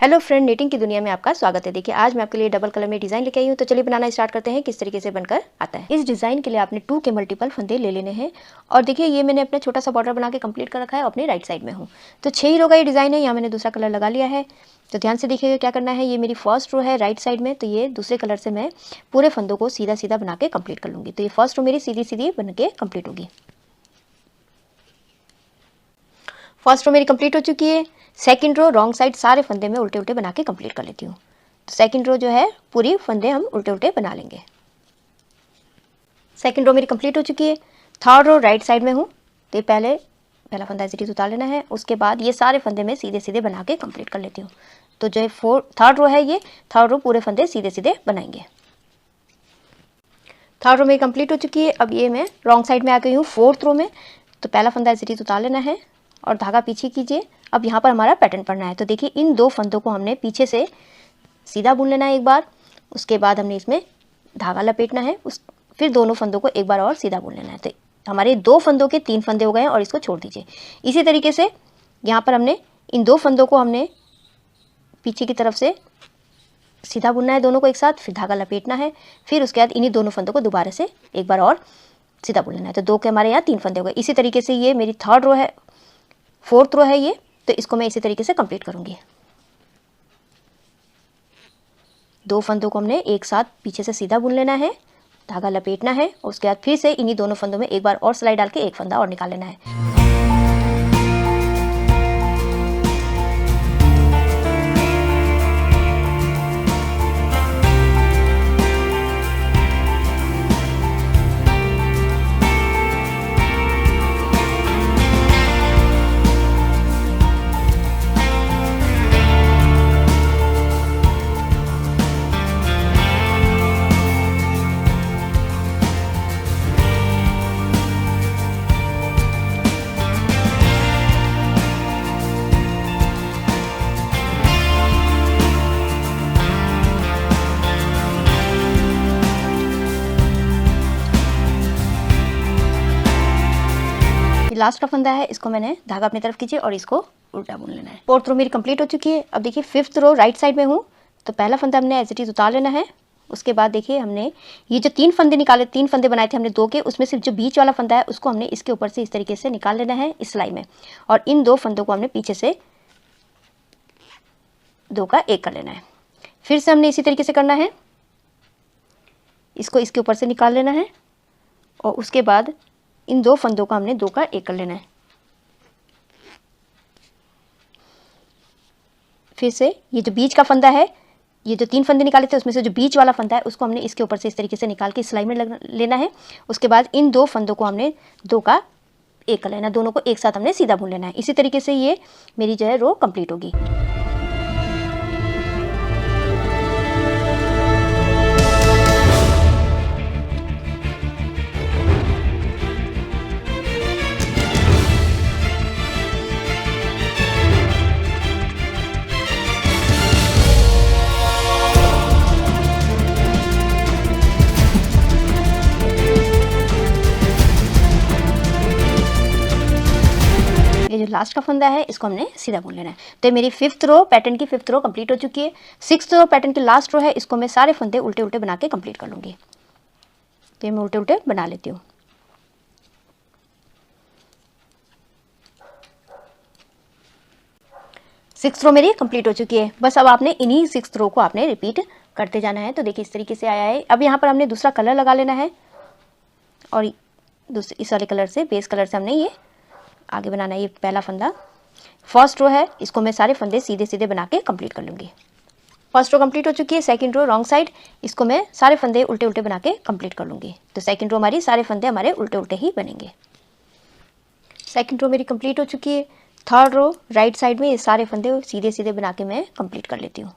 Hello friend, knitting की दुनिया में आपका स्वागत है। देखिए आज मैं आपके लिए डबल कलर में डिज़ाइन लेके आई हूँ। तो चलिए बनाना स्टार्ट करते हैं किस तरीके से बनकर आता है। इस डिज़ाइन के लिए आपने 2 के मल्टीपल फंदे ले लेने हैं। और देखिए ये मैंने अपना छोटा सा बॉर्डर बना के कंप्लीट कर रखा है, अपने राइट साइड में हूँ। तो 6 ही रो का ये डिज़ाइन है। यहाँ मैंने दूसरा कलर लगा लिया है। तो ध्यान से देखिएगा क्या करना है। ये मेरी फर्स्ट रो है राइट साइड में, तो ये दूसरे कलर से मैं पूरे फंदों को सीधा सीधा बना के कंप्लीट कर लूँगी। तो ये फर्स्ट रो मेरी सीधी सीधी बन के कंप्लीट होगी। फर्स्ट रो मेरी कंप्लीट हो चुकी है। सेकंड रो रॉन्ग साइड सारे फंदे में उल्टे उल्टे बना के कंप्लीट कर लेती हूँ। तो सेकंड रो जो है पूरी फंदे हम उल्टे उल्टे बना लेंगे। सेकंड रो मेरी कंप्लीट हो चुकी है। थर्ड रो राइट साइड में हूँ, तो पहला फंदा ऐसे उतार लेना है। उसके बाद ये सारे फंदे में सीधे सीधे बना के कंप्लीट कर लेती हूँ। तो जो है थर्ड रो है, ये थर्ड रो पूरे फंदे सीधे सीधे बनाएंगे। थर्ड रो मेरी कंप्लीट हो चुकी है। अब ये मैं रॉन्ग साइड में आ गई हूँ फोर्थ रो में। तो पहला फंदा ऐसे उतार लेना है और धागा पीछे कीजिए। अब यहाँ पर हमारा पैटर्न पड़ना है। तो देखिए इन दो फंदों को हमने पीछे से सीधा बुन लेना है एक बार। उसके बाद हमने इसमें धागा लपेटना है। फिर दोनों फंदों को एक बार और सीधा बुन लेना है। तो हमारे 2 फंदों के 3 फंदे हो गए हैं और इसको छोड़ दीजिए। इसी तरीके से यहाँ पर हमने इन 2 फंदों को हमने पीछे की तरफ से सीधा बुनना है दोनों को एक साथ, फिर धागा लपेटना है। फिर उसके बाद इन्हीं दोनों फंदों को दोबारा से एक बार और सीधा बुन लेना है। तो 2 के हमारे यहाँ 3 फंदे हो गए। इसी तरीके से ये मेरी थर्ड रो है, फोर्थ रो है ये। तो इसको मैं इसी तरीके से कंप्लीट करूँगी। 2 फंदों को हमने एक साथ पीछे से सीधा बुन लेना है, धागा लपेटना है। उसके बाद फिर से इन्हीं दोनों फंदों में एक बार और सिलाई डाल के एक फंदा और निकाल लेना है। लास्ट का फंदा है, इसको मैंने धागा अपनी तरफ कीजिए और इसको उल्टा बुन लेना है। फोर्थ रो मेरी कंप्लीट हो चुकी है। अब देखिए फिफ्थ रो राइट साइड में हूँ। तो पहला फंदा हमने एज इट इज उतार लेना है। उसके बाद देखिए हमने ये जो 3 फंदे निकाले, 3 फंदे बनाए थे हमने 2 के, उसमें सिर्फ जो बीच वाला फंदा है उसको हमने इसके ऊपर से इस तरीके से निकाल लेना है इस सिलाई में। और इन 2 फंदों को हमने पीछे से 2 का 1 कर लेना है। फिर से हमने इसी तरीके से करना है, इसको इसके ऊपर से निकाल लेना है और उसके बाद इन 2 फंदों का हमने 2 का 1 कर लेना है। फिर से ये जो बीच का फंदा है, ये जो 3 फंदे निकाले थे उसमें से जो बीच वाला फंदा है उसको हमने इसके ऊपर से इस तरीके से निकाल के सिलाई में लेना है। उसके बाद इन 2 फंदों को हमने 2 का 1 कर लेना है। दोनों को एक साथ हमने सीधा बुन लेना है। इसी तरीके से ये मेरी जो है रो कंप्लीट होगी। ये जो लास्ट का फंदा है इसको हमने सीधा बुन लेना है। तो मेरी फिफ्थ रो पैटर्न की 5th रो कंप्लीट हो चुकी है। 6th रो पैटर्न की लास्ट रो है, इसको मैं सारे फंदे उल्टे उल्टे बना के कंप्लीट कर लूँगी। तो मैं उल्टे उल्टे बना लेती हूँ। सिक्स्थ रो मेरी कंप्लीट हो चुकी है। बस अब आपने इन्हीं 6th रो को आपने रिपीट करते जाना है। तो देखिए इस तरीके से आया है। अब यहाँ पर हमने दूसरा कलर लगा लेना है और दूसरे इस वाले कलर से, बेस कलर से हमने ये आगे बनाना है। ये पहला फंदा फर्स्ट रो है, इसको मैं सारे फंदे सीधे सीधे बना के कंप्लीट कर लूँगी। फर्स्ट रो कंप्लीट हो चुकी है। सेकंड रो रॉन्ग साइड, इसको मैं सारे फंदे उल्टे उल्टे बना के कंप्लीट कर लूँगी। तो सेकंड रो हमारी सारे फंदे हमारे उल्टे उल्टे ही बनेंगे। सेकंड रो मेरी कंप्लीट हो चुकी है। थर्ड रो राइट साइड में ये सारे फंदे सीधे सीधे बना के मैं कंप्लीट कर लेती हूँ।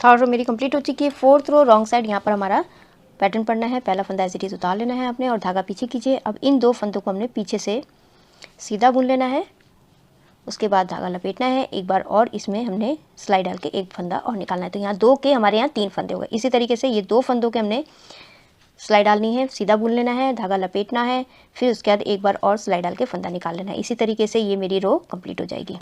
थर्ड रो मेरी कंप्लीट हो चुकी है। फोर्थ रो रॉन्ग साइड, यहाँ पर हमारा पैटर्न पड़ना है। पहला फंदा एज इट इज उतार लेना है आपने और धागा पीछे कीजिए। अब इन 2 फंदों को हमने पीछे से सीधा बुन लेना है। उसके बाद धागा लपेटना है एक बार और इसमें हमने सिलाई डाल के एक फंदा और निकालना है। तो यहाँ 2 के हमारे यहाँ 3 फंदे हो गए। इसी तरीके से ये 2 फंदों के हमने सिलाई डालनी है, सीधा बुन लेना है, धागा लपेटना है, फिर उसके बाद एक बार और सिलाई डाल के फंदा निकाल लेना है। इसी तरीके से ये मेरी रो कंप्लीट हो जाएगी।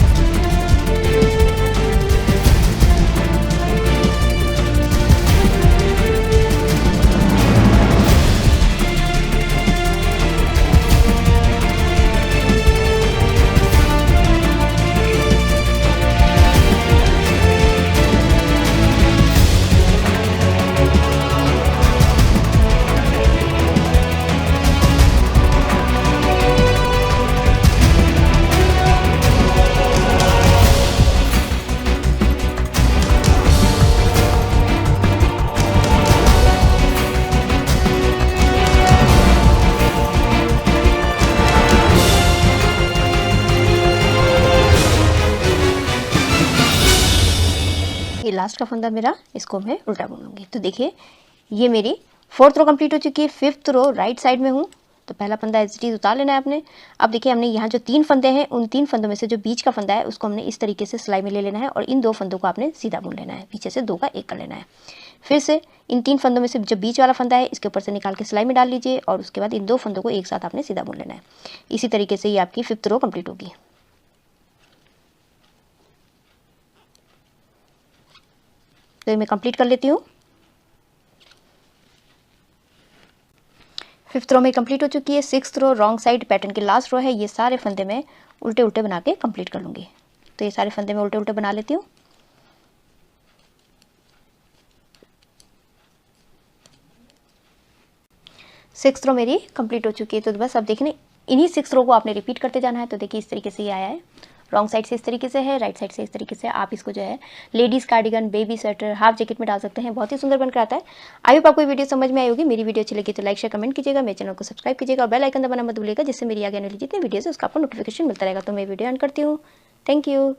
ये लास्ट का फंदा मेरा, इसको मैं उल्टा बुनूंगी। तो देखिए ये मेरी 4th रो कंप्लीट हो चुकी है। 5th रो राइट साइड में हूँ, तो पहला फंदा एज इट इज उतार लेना है आपने। अब देखिए हमने यहाँ जो 3 फंदे हैं, उन 3 फंदों में से जो बीच का फंदा है उसको हमने इस तरीके से सिलाई में ले लेना है और इन 2 फंदों को आपने सीधा बुन लेना है, पीछे से 2 का 1 कर लेना है। फिर से इन 3 फंदों में से जो बीच वाला फंदा है इसके ऊपर से निकाल के सिलाई में डाल लीजिए और उसके बाद इन 2 फंदों को एक साथ आपने सीधा बुन लेना है। इसी तरीके से ये आपकी 5th रो कंप्लीट होगी। तो ये मैं कंप्लीट कर लेती हूँ। 5th रो में कंप्लीट हो चुकी है। 6th row wrong side pattern की लास्ट रो है। ये सारे फंदे मैं उल्टे उल्टे बना के कंप्लीट कर लूँगी। तो ये सारे फंदे मैं उल्टे उल्टे बना लेती हूँ। सिक्स्थ रो मेरी कंप्लीट हो चुकी है। तो बस अब देखने इन्हीं 6 रो को आपने रिपीट करते जाना है। तो देखिए इस तरीके से ये आया है, रॉन्ग साइड से इस तरीके से है, राइट साइड से इस तरीके से। आप इसको जो है ladies cardigan, baby sweater, half jacket में डाल सकते हैं, बहुत ही सुंदर बनकर आता है। आई होप आपको ये वीडियो समझ में आई होगी। मेरी वीडियो अच्छी लगी तो लाइक शेयर कमेंट कीजिएगा, मेरे चैनल को सब्सक्राइब कीजिएगा और बेल आइकन दबाना मत भूलिएगा, जिससे मेरी आगे आने वाली जितनी वीडियोस है उसका आपको नोटिफिकेशन मिलता रहेगा। तो मैं वीडियो एंड करती हूँ। Thank you.